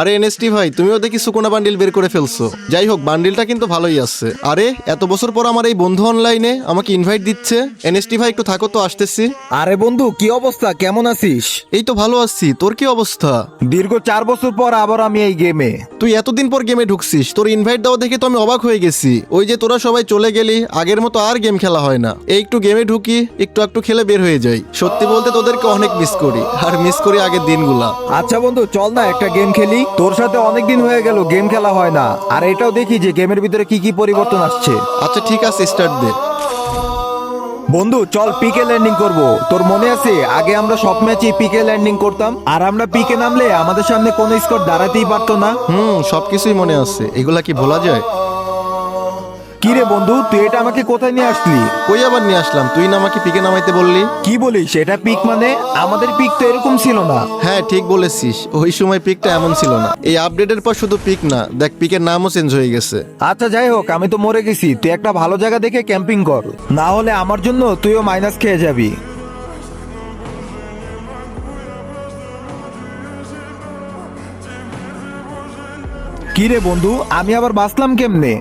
আরে এনএসটি ভাই, তুমিও দেখি সুকুনা বান্ডিল বের করে ফেলছো। যাই হোক, বান্ডিলটা কিন্তু ভালোই আছে। আরে এত বছর পর আমার এই বন্ধু অনলাইনে আমাকে ইনভাইট দিচ্ছে। এনএসটি ভাই একটু থাকো তো, আসতেছি। আরে বন্ধু, কি অবস্থা? কেমন আছিস? এই তো ভালো আছি, তোর কি অবস্থা? দীর্ঘ 4 বছর পর আবার আমি এই গেমে। তুই এতদিন পর গেমে ঢুকছিস, তোর ইনভাইট দেওয়া দেখে তো আমি অবাক হয়ে গেছি। ওই যে তোরা সবাই চলে গেলি, আগের মতো আর গেম খেলা হয় না। এই একটু গেমে ঢুকি, একটু একটু খেলে বের হয়ে যাই। সত্যি বলতে তোদেরকে অনেক মিস করি, আর মিস করি আগের দিনগুলা। আচ্ছা বন্ধু, চল না একটা গেম খেলি। তোর সাথে অনেক দিন হয়ে গেল গেম খেলা হয় না, আর এটাও দেখি যে গেমের ভিতরে কি কি পরিবর্তন আসছে। আচ্ছা ঠিক আছে, স্টার্ট দে। বন্ধু চল পিকে ল্যান্ডিং করব। তোর মনে আছে আগে আমরা সব ম্যাচে পিকে ল্যান্ডিং করতাম, আর আমরা পিকে নামলে আমাদের সামনে কোনো স্কোর দাঁড়াতেই পারতো না। সবকিছুই মনে আছে, এগুলা কি ভোলা যায়? কি রে বন্ধু, তুই এটা আমাকে কোথায় নিয়ে আসলি? কই আবার নিয়ে আসলাম? তুই না আমাকে পিকে নামাইতে বললি? কি বলিস? এটা পিক মানে? আমাদের পিক তো এরকম ছিল না। হ্যাঁ ঠিক বলেছিস, ওই সময় পিকটা এমন ছিল না। এই আপডেটের পর শুধু পিক না, দেখ পিকের নামও চেঞ্জ হয়ে গেছে। আচ্ছা যাই হোক, আমি তো মরে গেছি। তুই একটা ভালো জায়গা দেখে ক্যাম্পিং কর, না হলে আমার জন্য তুইও মাইনাস খেয়ে যাবি। কি রে বন্ধু, আমি আবার বাঁচলাম কেমনে?